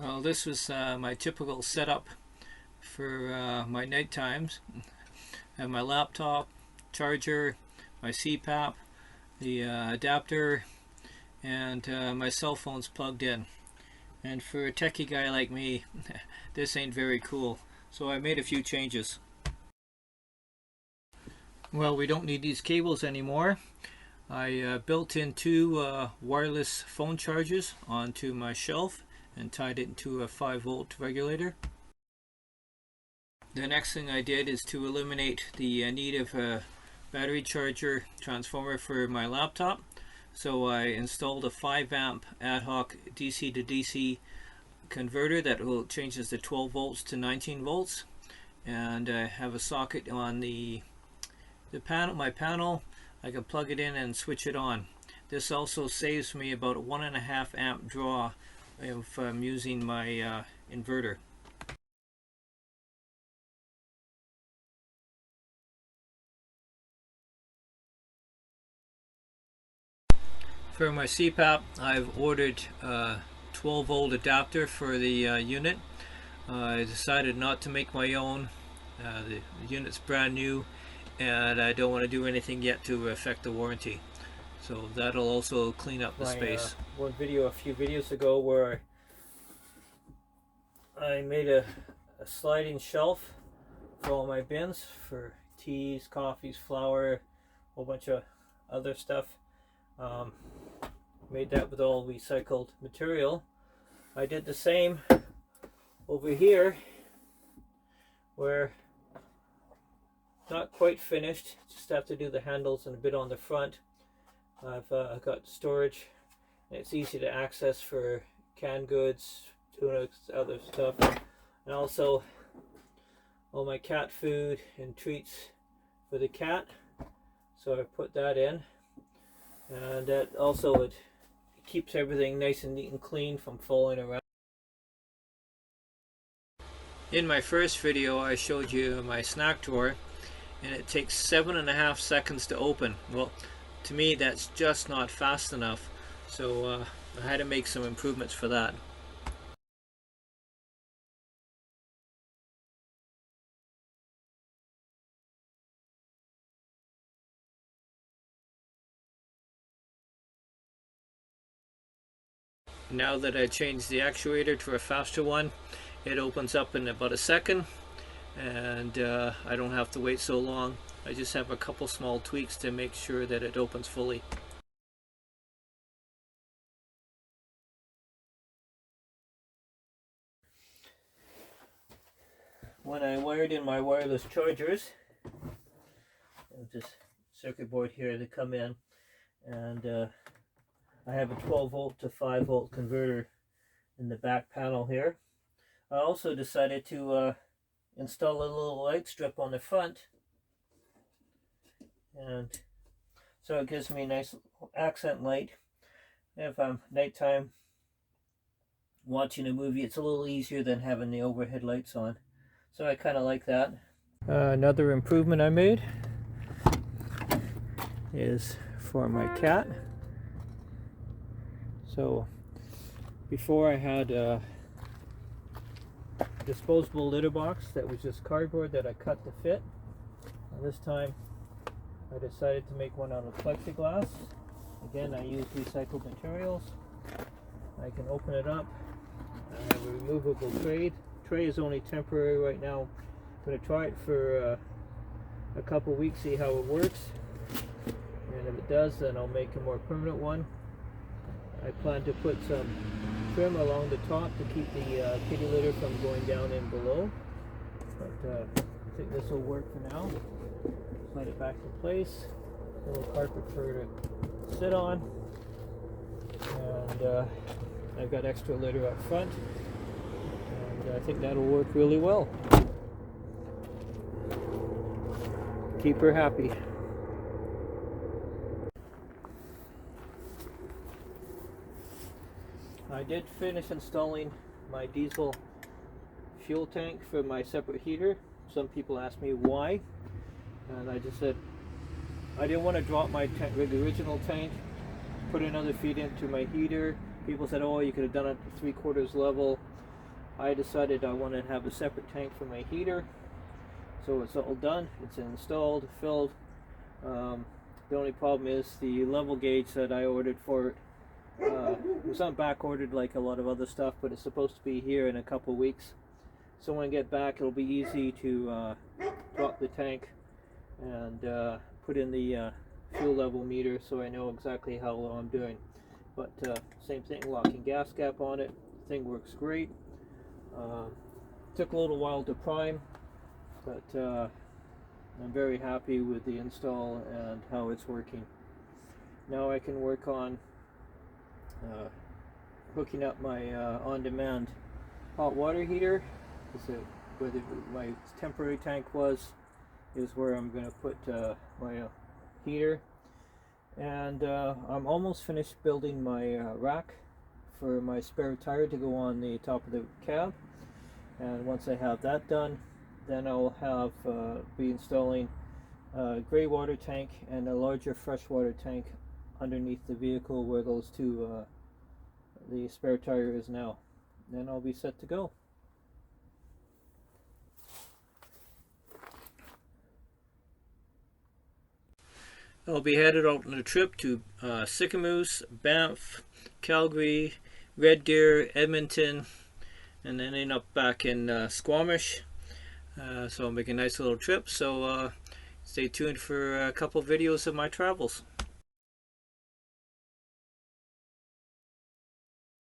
Well, this was my typical setup for my night times. I have my laptop, charger, my CPAP, the adapter, and my cell phone's plugged in. And for a techie guy like me, this ain't very cool. So I made a few changes. Well, we don't need these cables anymore. I built in two wireless phone chargers onto my shelf and tied it into a 5-volt regulator. The next thing I did is to eliminate the need of a battery charger transformer for my laptop. So I installed a 5-amp ad hoc DC to DC converter that will changes the 12 volts to 19 volts, and I have a socket on the panel. My panel, I can plug it in and switch it on. This also saves me about a 1.5 amp draw if I'm using my inverter. For my CPAP, I've ordered a 12-volt adapter for the unit. I decided not to make my own. The unit's brand new and I don't want to do anything yet to affect the warranty. So that'll also clean up the space. One video a few videos ago where I made a sliding shelf for all my bins for teas, coffees, flour, a whole bunch of other stuff. Made that with all recycled material. I did the same over here, where not quite finished, just have to do the handles and a bit on the front. I've got storage. It's easy to access for canned goods, tuna, other stuff, and also all my cat food and treats for the cat. So I put that in, and that also it keeps everything nice and neat and clean from falling around. In my first video I showed you my snack drawer, and it takes 7.5 seconds to open. Well, to me that's just not fast enough, so I had to make some improvements for that. Now that I changed the actuator to a faster one, it opens up in about a second, and I don't have to wait so long. I just have a couple small tweaks to make sure that it opens fully. When I wired in my wireless chargers, this circuit board here to come in, and I have a 12-volt to 5-volt converter in the back panel here. I also decided to install a little light strip on the front, and so it gives me a nice accent light. If I'm nighttime watching a movie, it's a little easier than having the overhead lights on. So I kind of like that. Another improvement I made is for my cat. So before I had a disposable litter box that was just cardboard that I cut to fit. And this time I decided to make one out of plexiglass. Again, I use recycled materials. I can open it up. I have a removable tray. Tray is only temporary right now. I'm going to try it for a couple weeks, see how it works. And if it does, then I'll make a more permanent one. I plan to put some trim along the top to keep the kitty litter from going down in below. But I think this will work for now. Slide it back in place. A little carpet for her to sit on. And I've got extra litter up front. And I think that'll work really well. Keep her happy. I did finish installing my diesel fuel tank for my separate heater. Some people ask me why, and I just said I didn't want to drop my original tank, put another feed into my heater. People said, oh, you could have done it at 3/4 level. I decided I wanted to have a separate tank for my heater. So it's all done, it's installed, filled. The only problem is the level gauge that I ordered for it was not back ordered like a lot of other stuff, but it's supposed to be here in a couple weeks. So when I get back, it'll be easy to drop the tank and put in the fuel level meter, so I know exactly how low I'm doing. But same thing, locking gas cap on it. The thing works great. Took a little while to prime, but I'm very happy with the install and how it's working. Now I can work on hooking up my on-demand hot water heater. Where my temporary tank was is where I'm going to put my heater. And I'm almost finished building my rack for my spare tire to go on the top of the cab. And once I have that done, then I'll have be installing a gray water tank and a larger freshwater tank underneath the vehicle where those two the spare tire is now. Then I'll be set to go. I'll be headed out on a trip to Sycamoose, Banff, Calgary, Red Deer, Edmonton, and then end up back in Squamish. So I'll make a nice little trip. So stay tuned for a couple videos of my travels.